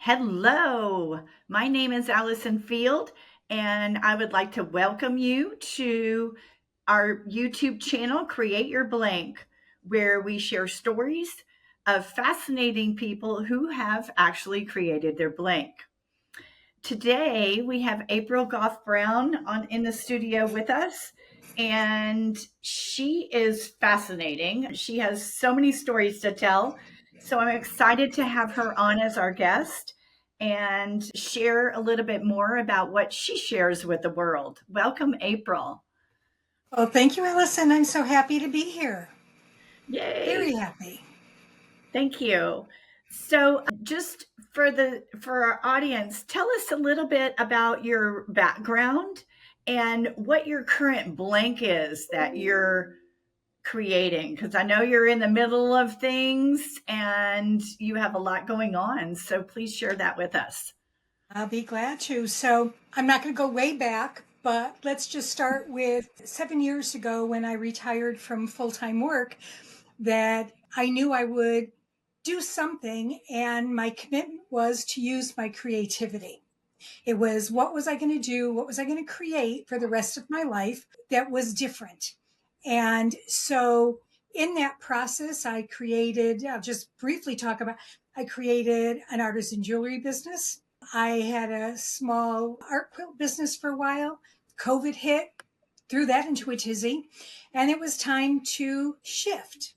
Hello, my name is Allison Field, and I would like to welcome you to our YouTube channel, Create Your Blank, where we share stories of fascinating people who have actually created their blank. Today, we have April Goff Brown in the studio with us, and she is fascinating. She has so many stories to tell. So I'm excited to have her on as our guest and share a little bit more about what she shares with the world. Welcome, April. Well, thank you, Allison. I'm so happy to be here. Very Yay. happy. Thank you. So, just for our audience, tell us a little bit about your background and what your current blank is that you're creating, because I know you're in the middle of things and you have a lot going on. So, please share that with us. I'll be glad to. So, I'm not going to go way back, but let's just start with 7 years ago when I retired from full time work, that I knew I would do something, and my commitment was to use my creativity. It was what was I going to do? What was I going to create for the rest of my life that was different? And so in that process, I created, I'll just briefly talk about, I created an artisan jewelry business. I had a small art quilt business for a while. COVID hit, threw that into a tizzy, and it was time to shift.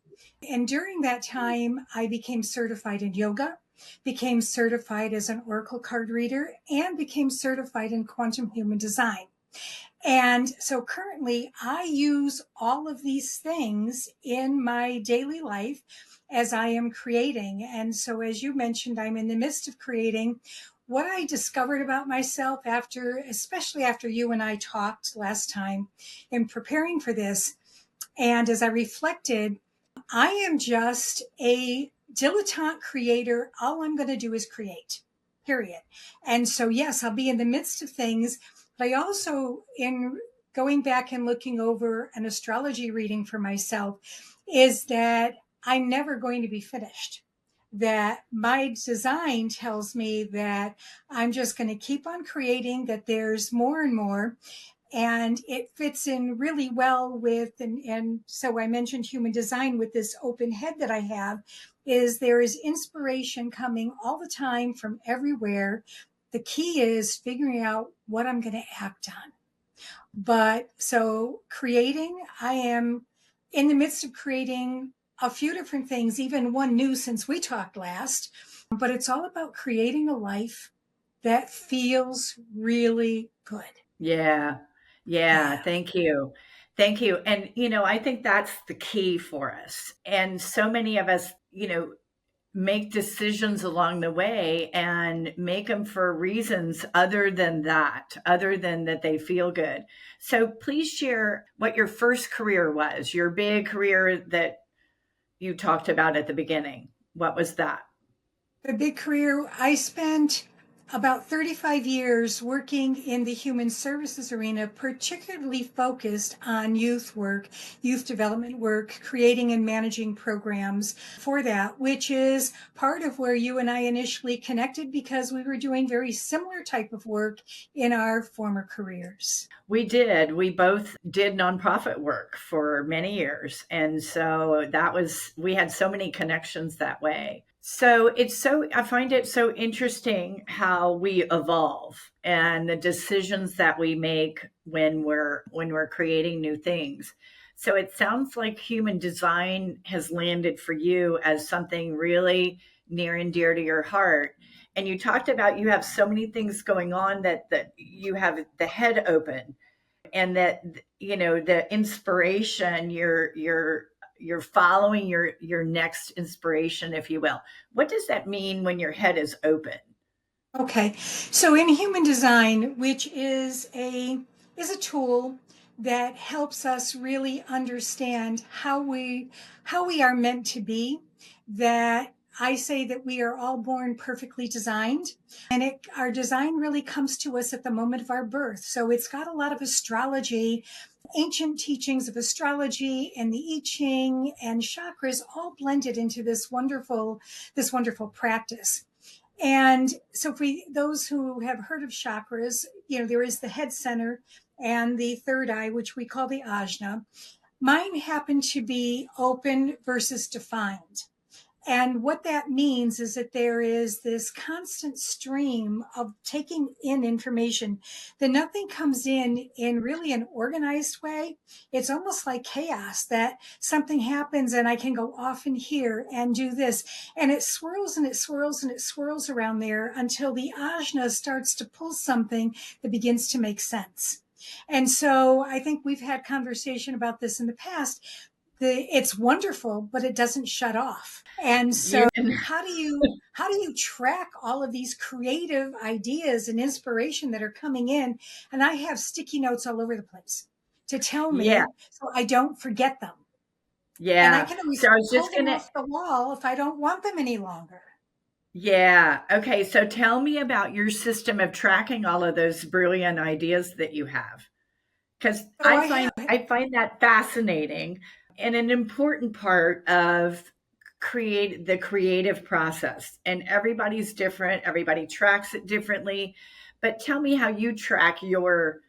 And during that time, I became certified in yoga, became certified as an oracle card reader, and became certified in quantum human design. And so currently, I use all of these things in my daily life as I am creating. And so, as you mentioned, I'm in the midst of creating. What I discovered about myself after, especially after you and I talked last time in preparing for this, and as I reflected, I am just a dilettante creator. All I'm going to do is create, period. And so, yes, I'll be in the midst of things, but I also, in going back and looking over an astrology reading for myself, is that I'm never going to be finished. That my design tells me that I'm just going to keep on creating, that there's more and more, and it fits in really well with, and so I mentioned human design with this open head that I have, is there is inspiration coming all the time from everywhere. The key is figuring out what I'm going to act on. But so creating, I am in the midst of creating a few different things, even one new since we talked last, but it's all about creating a life that feels really good. Yeah. Yeah. Yeah. Thank you. Thank you. And, I think that's the key for us. And so many of us, make decisions along the way and make them for reasons other than that they feel good. So please share what your first career was, your big career that you talked about at the beginning. What was that? A big career. I spent about 35 years working in the human services arena, particularly focused on youth work, youth development work, creating and managing programs for that, which is part of where you and I initially connected because we were doing very similar type of work in our former careers. We did. We both did nonprofit work for many years. And so we had so many connections that way. I find it so interesting how we evolve and the decisions that we make when we're creating new things. So it sounds like human design has landed for you as something really near and dear to your heart. And you talked about you have so many things going on that you have the head open, and that the inspiration, you're following your next inspiration, if you will. What does that mean when your head is open? Okay. So in human design, which is a tool that helps us really understand how we are meant to be, that I say that we are all born perfectly designed, and our design really comes to us at the moment of our birth. So it's got a lot of astrology, ancient teachings of astrology and the I Ching and chakras all blended into this wonderful practice. And so those who have heard of chakras, there is the head center and the third eye, which we call the ajna. Mine happen to be open versus defined. And what that means is that there is this constant stream of taking in information, that nothing comes in really an organized way. It's almost like chaos, that something happens and I can go off in here and do this. And it swirls and it swirls and it swirls around there until the ajna starts to pull something that begins to make sense. And so I think we've had conversation about this in the past. It's wonderful, but it doesn't shut off. And You so how do you track all of these creative ideas and inspiration that are coming in? And I have sticky notes all over the place to tell yeah, me so I don't forget them. And I yeah. can So always I was pull just them gonna off the wall if I don't want them any longer. yeah. Okay, so tell me about your system of tracking all of those brilliant ideas that you have. Because So I have I find that fascinating and an important part of the creative process. And everybody's different, everybody tracks it differently. But tell me how you track your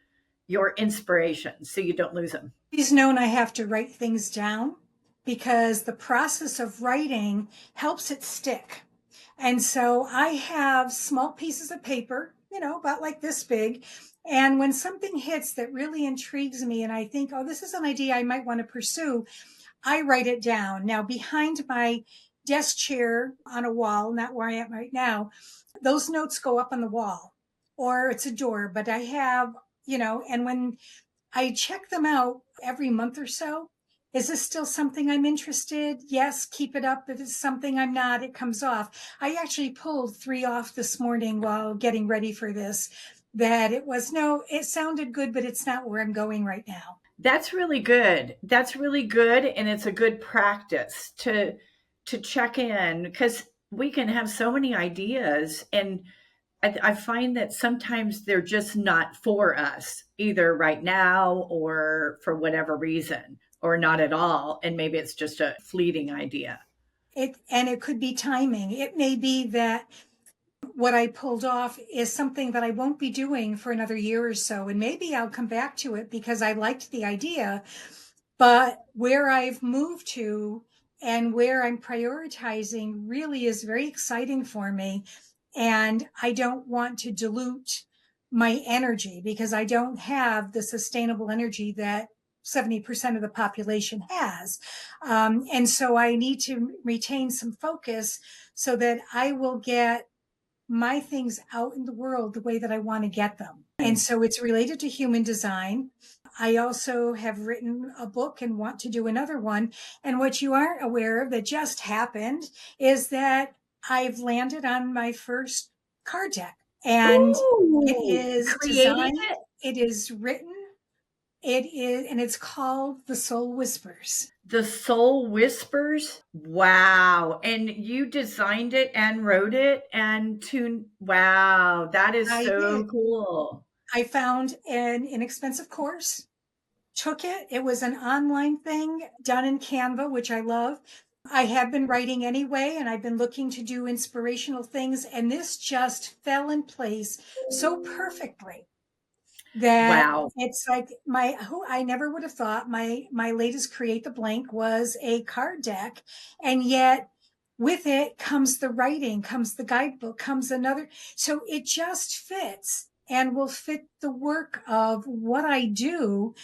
inspiration so you don't lose them. always known I have to write things down because the process of writing helps it stick. And so I have small pieces of paper, about like this big. And when something hits that really intrigues me and I think, oh, this is an idea I might want to pursue, I write it down. Now, behind my desk chair on a wall, not where I am right now, those notes go up on the wall or it's a door, but I have, and when I check them out every month or so. Is this still something I'm interested? Yes, keep it up. If it's something I'm not, it comes off. I actually pulled 3 off this morning while getting ready for this. That it was no, it sounded good, but it's not where I'm going right now. That's really good. That's really good, and it's a good practice to check in because we can have so many ideas, and I find that sometimes they're just not for us, either right now or for whatever reason, or not at all. And maybe it's just a fleeting idea. It could be timing. It may be that what I pulled off is something that I won't be doing for another year or so. And maybe I'll come back to it because I liked the idea. But where I've moved to and where I'm prioritizing really is very exciting for me. And I don't want to dilute my energy because I don't have the sustainable energy that 70% of the population has. And so I need to retain some focus so that I will get my things out in the world the way that I want to get them. And Right. so it's related to human design. I also have written a book and want to do another one. And what you aren't aware of that just happened is that I've landed on my first card deck and it Ooh, is creating designed, it? it is written, it is, and it's called The Soul Whispers. The Soul Whispers? Wow. And you designed it and wrote it and tuned. Wow, that is I so did. cool. I found an inexpensive course, took it. It was an online thing done in Canva, which I love. I have been writing anyway, and I've been looking to do inspirational things, and this just fell in place so perfectly that Wow. it's like my who I never would have thought my latest create the blank was a card deck, and yet with it comes the writing, comes the guidebook, comes another, so it just fits and will fit the work of what I do.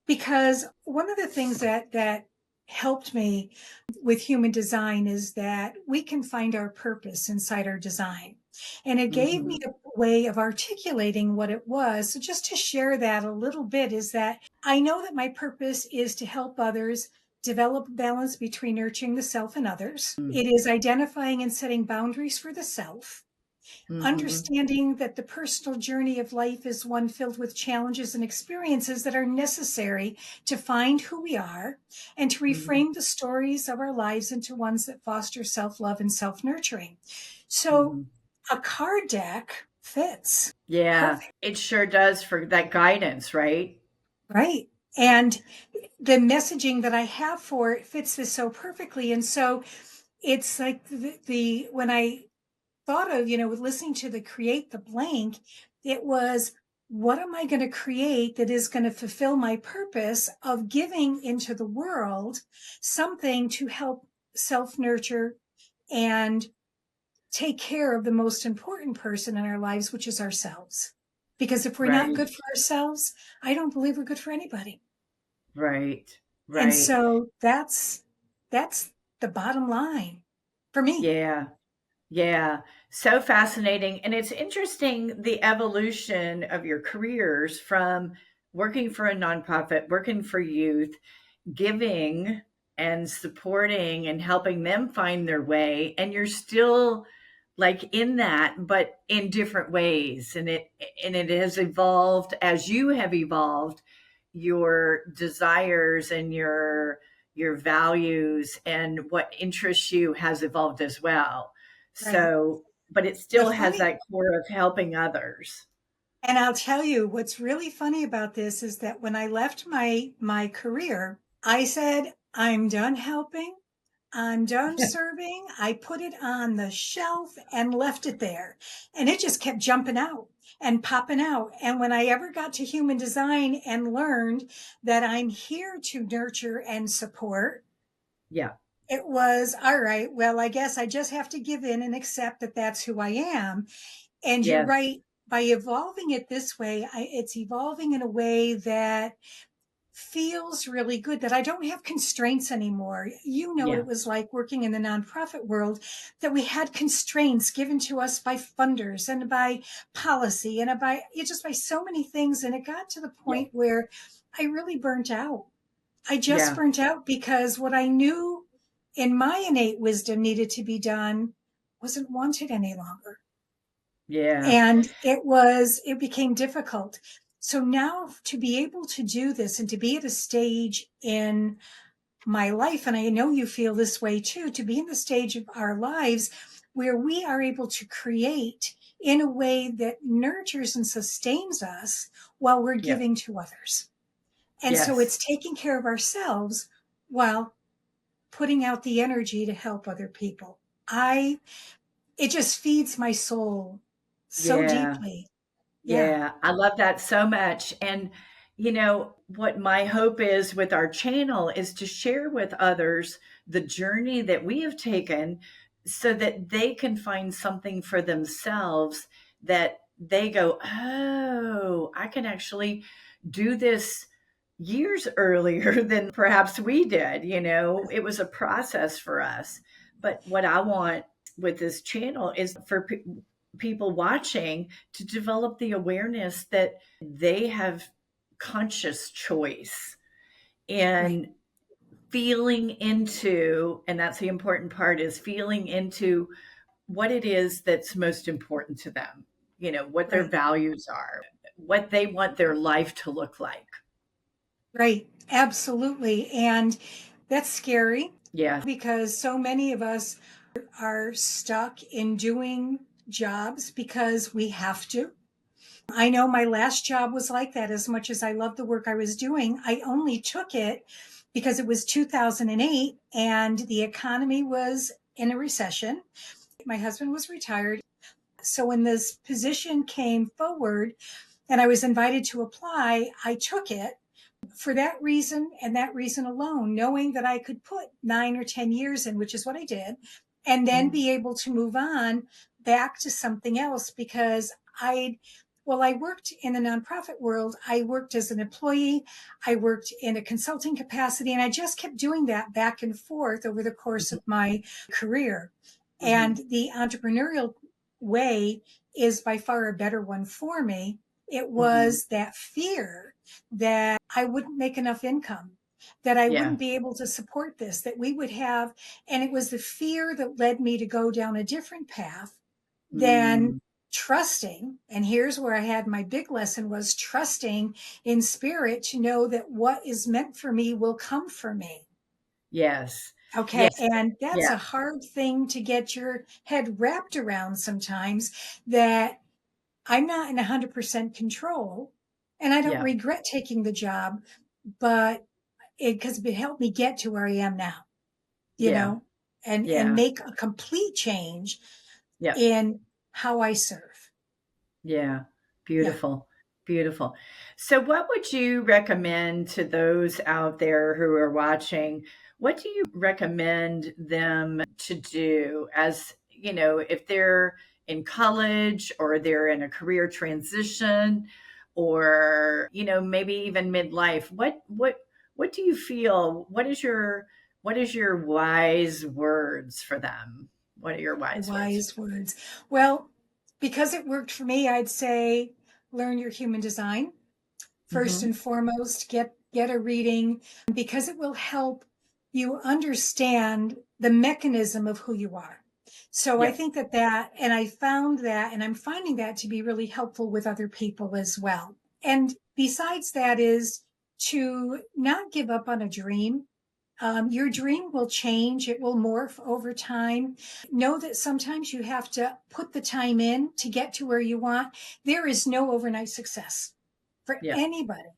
Because one of the things that helped me with human design is that we can find our purpose inside our design, and it gave me Mhm. a way of articulating what it was. So just to share that a little bit is that I know that my purpose is to help others develop balance between nurturing the self and others. Mm. It is identifying and setting boundaries for the self, Mhm. understanding that the personal journey of life is one filled with challenges and experiences that are necessary to find who we are and to Mhm. reframe the stories of our lives into ones that foster self love and self nurturing. So Mhm. a card deck fits Yeah, perfect, it sure does for that guidance, right? right? And the messaging that I have for it fits this so perfectly. And so it's like the when I thought of, with listening to the Create the Blank, it was, what am I going to create that is going to fulfill my purpose of giving into the world something to help self nurture and take care of the most important person in our lives, which is ourselves. Because if we're not Right. good for ourselves, I don't believe we're good for anybody. Right. And Right. so that's the bottom line for me. Yeah. Yeah, so fascinating. And it's interesting the evolution of your careers from working for a nonprofit, working for youth, giving and supporting and helping them find their way. And you're still like in that, but in different ways. And it has evolved as you have evolved your desires and your values and what interests you has evolved as well. Right. So, but it The still has funny that core of helping others. And I'll tell you what's really funny about this is that when I left my career, I said, I'm done helping. I'm done serving. I put it on the shelf and left it there. And it just kept jumping out and popping out. And when I ever got to human design and learned that I'm here to nurture and support, Yeah. it was all right. Well, I guess I just have to give in and accept that that's who I am. And you're Yes. right. By evolving it this way, it's evolving in a way that feels really good, that I don't have constraints anymore. You know what Yeah. it was like working in the nonprofit world, that we had constraints given to us by funders and by policy and by just by so many things. And it got to the Yeah. point where I really burnt out. I just Yeah. burnt out because what I knew in my innate wisdom needed to be done wasn't wanted any longer. Yeah. And it became difficult. So now to be able to do this and to be at a stage in my life, and I know you feel this way too, to be in the stage of our lives where we are able to create in a way that nurtures and sustains us while we're Yeah. giving to others. And so Yes. it's taking care of ourselves while putting out the energy to help other people. I It just feeds my soul so Yeah. deeply. Yeah. Yeah, I love that so much. And, what my hope is with our channel is to share with others the journey that we have taken so that they can find something for themselves that they go, oh, I can actually do this years earlier than perhaps we did. It was a process for us. But what I want with this channel is for people watching to develop the awareness that they have conscious choice Right. and feeling into, and that's the important part, is feeling into what it is that's most important to them, what their Right. values are, what they want their life to look like. Right. Absolutely. And that's scary Yeah. because so many of us are stuck in doing jobs because we have to. I know my last job was like that. As much as I loved the work I was doing, I only took it because it was 2008 and the economy was in a recession. My husband was retired. So when this position came forward and I was invited to apply, I took it for that reason and that reason alone, knowing that I could put 9 or 10 years in, which is what I did, and then Mm. be able to move on back to something else because I worked in the nonprofit world. I worked as an employee. I worked in a consulting capacity, and I just kept doing that back and forth over the course of my career. Mm-hmm. And the entrepreneurial way is by far a better one for me. It Mm-hmm. was that fear that I wouldn't make enough income, that I Yeah. wouldn't be able to support this, that we would have. And it was the fear that led me to go down a different path than Mm. trusting. And here's where I had my big lesson, was trusting in spirit to know that what is meant for me will come for me. Yes. Okay. Yes. And that's Yeah. a hard thing to get your head wrapped around sometimes, that I'm not in 100% control, and I don't Yeah. regret taking the job, but because it helped me get to where I am now, you Yeah. know, and Yeah. make a complete change Yep. in how I serve. Yeah. Yeah. Beautiful. Beautiful. So, what would you recommend to those out there who are watching? What do you recommend them to do as, if they're in college or they're in a career transition or, maybe even midlife? What do you feel? What is your wise words for them? What are your wise words? Wise words. Well, because it worked for me, I'd say learn your human design. First Hmm. and foremost, get a reading because it will help you understand the mechanism of who you are. So I Yep. think and I found that, and I'm finding that to be really helpful with other people as well. And besides that is to not give up on a dream. Your dream will change. It will morph over time. Know that sometimes you have to put the time in to get to where you want. There is no overnight success for Yep. anybody.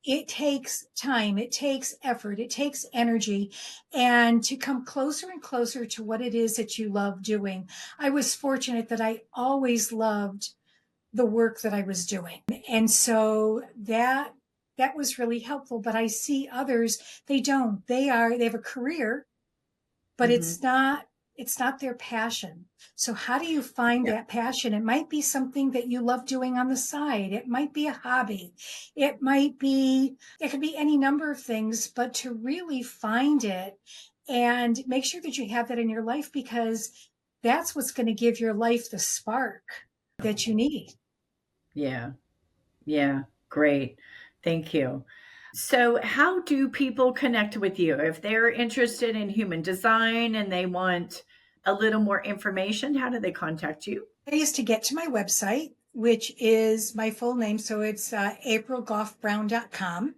It takes time, it takes effort, it takes energy, and to come closer and closer to what it is that you love doing. I was fortunate that I always loved the work that I was doing. And so that was really helpful. But I see others, they don't. They have a career, but Hmm. it's not their passion. So how do you find Yeah. that passion? It might be something that you love doing on the side. It might be a hobby. It could be any number of things, but to really find it and make sure that you have that in your life because that's what's going to give your life the spark that you need. Yeah. Yeah. Great. Thank you. So, how do people connect with you if they're interested in human design and they want a little more information? How do they contact you? Ways to get to my website, which is my full name. So it's aprilgoffbrown.com.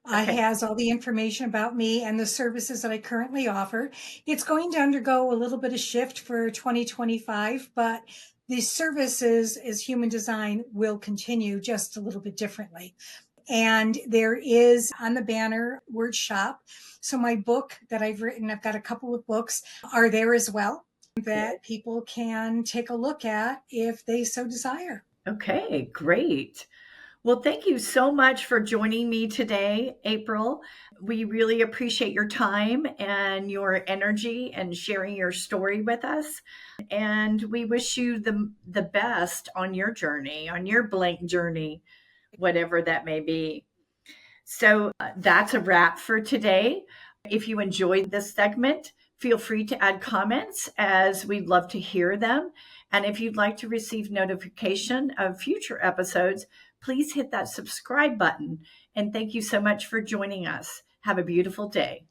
Okay. Has all the information about me and the services that I currently offer. It's going to undergo a little bit of shift for 2025, but the services as human design will continue just a little bit differently. And there is on the banner word shop. So my book that I've written, I've got a couple of books are there as well Good. that people can take a look at if they so desire. Okay. Great. Well, thank you so much for joining me today, April. We really appreciate your time and your energy and sharing your story with us. And we wish you the best on your journey, on your blank journey, whatever that may be. So that's a wrap for today. If you enjoyed this segment, feel free to add comments as we'd love to hear them. And if you'd like to receive notification of future episodes, please hit that subscribe button. And thank you so much for joining us. Have a beautiful day.